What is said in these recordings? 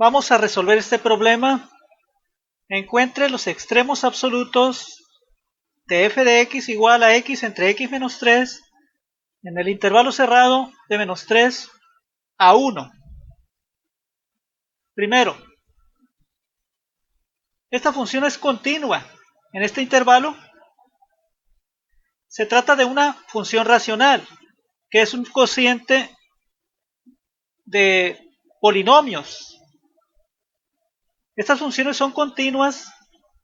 Vamos a resolver este problema. Encuentre los extremos absolutos de f de x igual a x entre x menos 3 en el intervalo cerrado de menos 3 a 1. Primero, esta función es continua en este intervalo. Se trata de una función racional, que es un cociente de polinomios. Estas funciones son continuas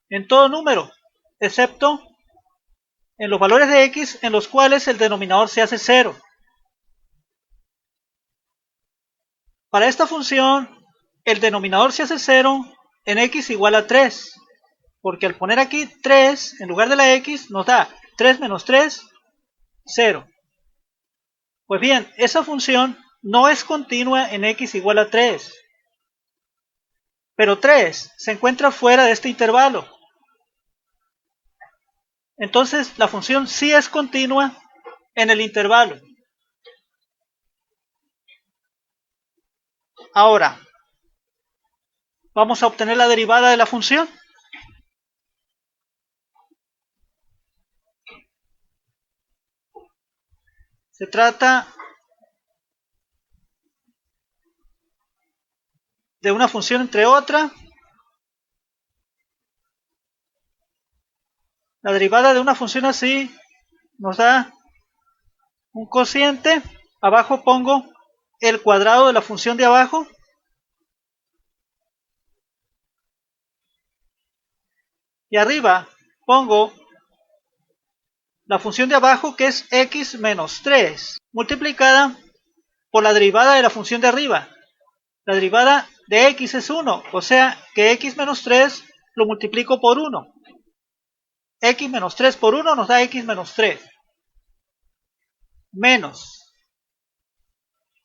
en todo número, excepto en los valores de x en los cuales el denominador se hace 0. Para esta función, el denominador se hace 0 en x igual a 3, porque al poner aquí 3 en lugar de la x nos da 3 menos 3, 0. Pues bien, esa función no es continua en x igual a 3, pero 3 se encuentra fuera de este intervalo. Entonces la función sí es continua en el intervalo. Ahora, vamos a obtener la derivada de la función. Se trata de una función entre otra. La derivada de una función así nos da un cociente. Abajo pongo el cuadrado de la función de abajo. Y arriba pongo la función de abajo, que es x menos 3, multiplicada por la derivada de la función de arriba. La derivada de x es 1, o sea que x menos 3 lo multiplico por 1. X menos 3 por 1 nos da x menos 3. Menos.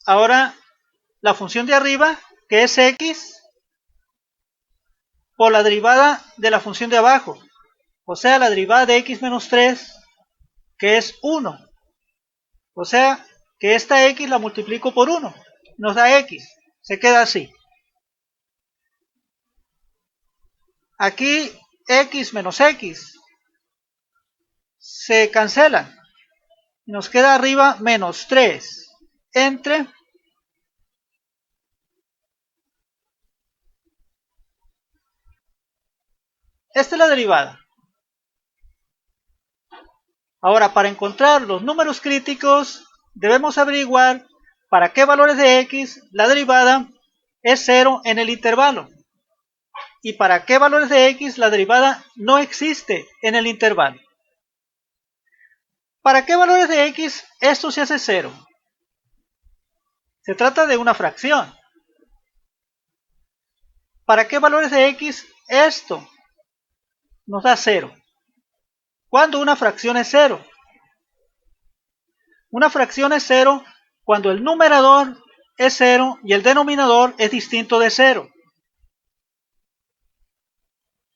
Ahora la función de arriba, que es x, por la derivada de la función de abajo. O sea, la derivada de x menos 3, que es 1. O sea, que esta x la multiplico por 1. Nos da x. Se queda así. Aquí x menos x se cancelan. Y nos queda arriba menos 3 entre esta es la derivada. Ahora, para encontrar los números críticos, debemos averiguar para qué valores de x la derivada es 0 en el intervalo. Y para qué valores de x la derivada no existe en el intervalo. ¿Para qué valores de x esto se hace 0? Se trata de una fracción. ¿Para qué valores de x esto nos da 0? ¿Cuándo una fracción es 0? Una fracción es 0 cuando el numerador es 0 y el denominador es distinto de 0.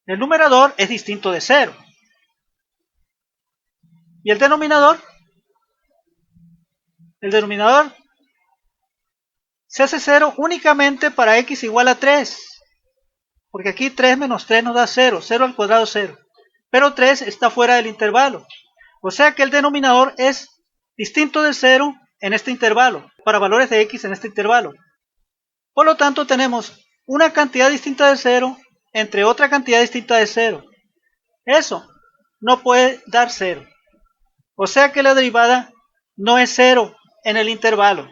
El numerador es distinto de 0. ¿Y el denominador? El denominador se hace 0 únicamente para x igual a 3. Porque aquí 3 menos 3 nos da 0. 0 al cuadrado 0. Pero 3 está fuera del intervalo. O sea que el denominador es distinto de 0 en este intervalo. Para valores de x en este intervalo. Por lo tanto tenemos una cantidad distinta de 0 entre otra cantidad distinta de 0. Eso no puede dar 0. O sea que la derivada no es 0 en el intervalo.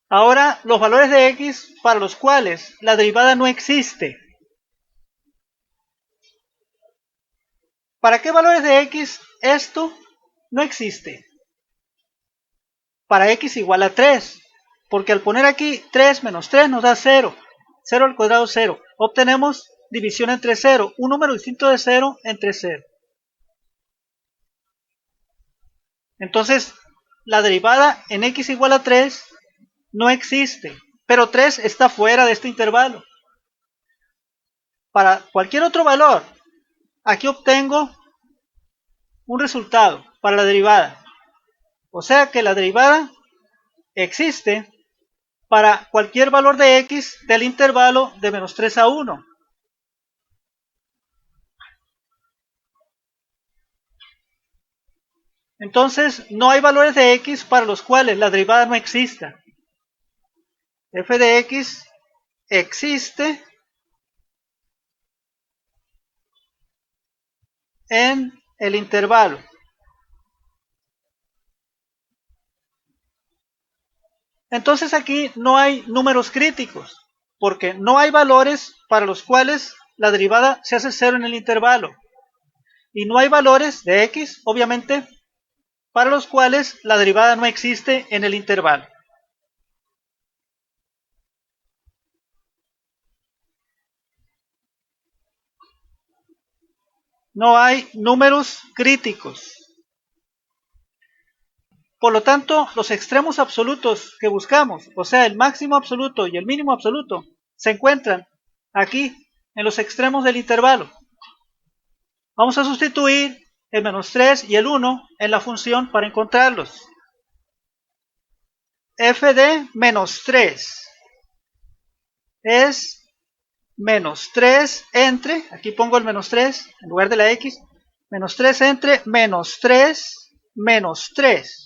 Ahora los valores de x para los cuales la derivada no existe. ¿Para qué valores de x esto no existe? Para x igual a 3. Porque al poner aquí 3 menos 3 nos da 0. 0 al cuadrado 0. Obtenemos división entre 0. Un número distinto de 0 entre 0. Entonces, la derivada en x igual a 3 no existe. Pero 3 está fuera de este intervalo. Para cualquier otro valor aquí obtengo un resultado para la derivada. O sea que la derivada existe para cualquier valor de x del intervalo de menos 3 a 1. Entonces, no hay valores de x para los cuales la derivada no exista. F de x existe en el intervalo. Entonces aquí no hay números críticos, porque no hay valores para los cuales la derivada se hace cero en el intervalo. Y no hay valores de x, obviamente, para los cuales la derivada no existe en el intervalo. No hay números críticos. Por lo tanto, los extremos absolutos que buscamos, o sea, el máximo absoluto y el mínimo absoluto, se encuentran aquí, en los extremos del intervalo. Vamos a sustituir el menos 3 y el 1 en la función para encontrarlos. F de menos 3 es menos 3 entre, aquí pongo el menos 3 en lugar de la x, menos 3 entre menos 3 menos 3.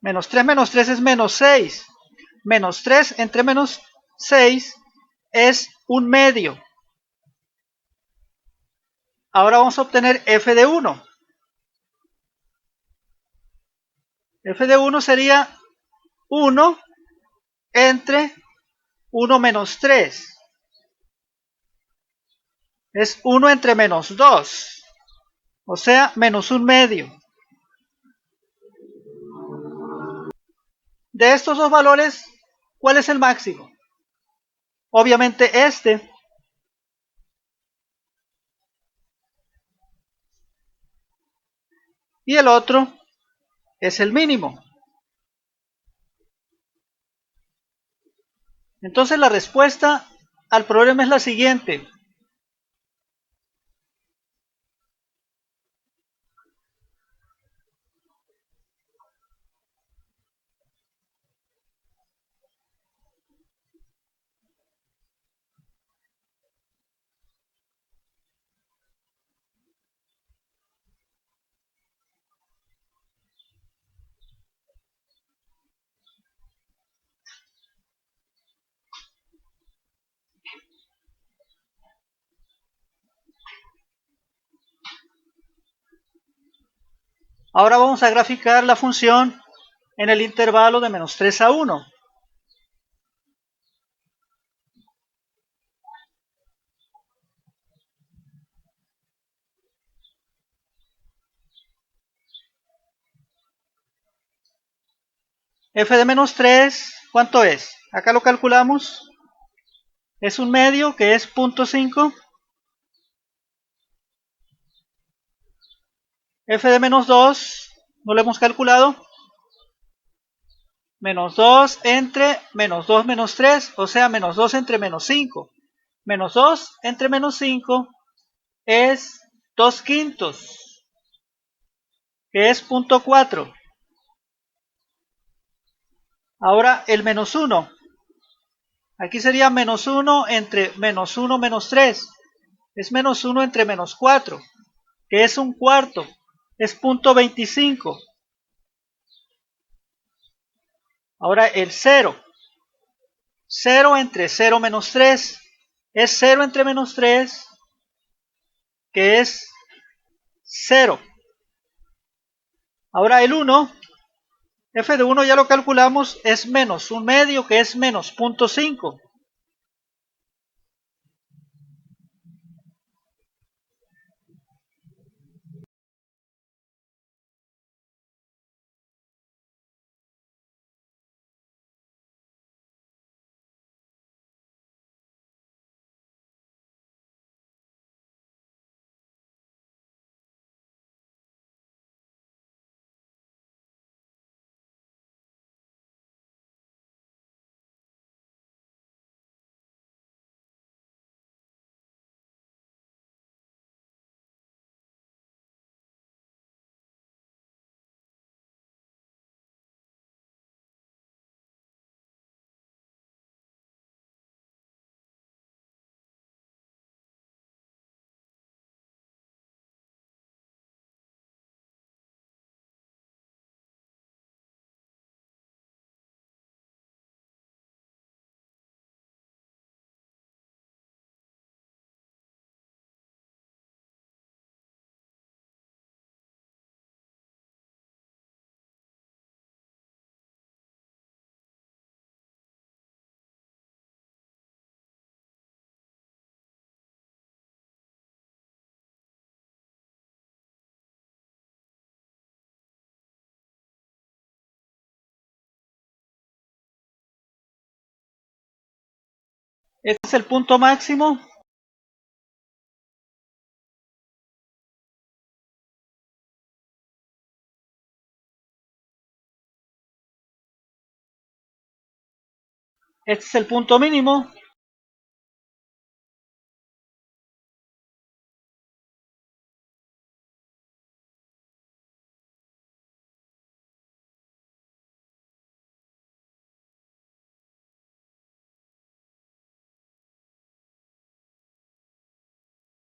Menos 3 es menos 6. Menos 3 entre menos 6 es un medio. Ahora vamos a obtener f de 1. F de 1 sería 1 entre 1 menos 3. Es 1 entre menos 2. O sea, menos un medio. De estos dos valores, ¿cuál es el máximo? Obviamente este. Y el otro es el mínimo. Entonces la respuesta al problema es la siguiente. Ahora vamos a graficar la función en el intervalo de menos 3 a 1. F de menos 3, ¿cuánto es? Acá lo calculamos. Es un medio que es 0.5. F de menos 2, no lo hemos calculado. Menos 2 entre menos 2 menos 3, o sea, menos 2 entre menos 5. Menos 2 entre menos 5 es 2 quintos, que es 0.4. Ahora el menos 1. Aquí sería menos 1 entre menos 1 menos 3. Es menos 1 entre menos 4, que es un cuarto. Es 0.25. Ahora el 0. 0 entre 0 menos 3. Es 0 entre menos 3, que es 0. Ahora el 1. F de 1 ya lo calculamos, es menos un medio, que es menos 0.5. Este es el punto máximo. Este es el punto mínimo.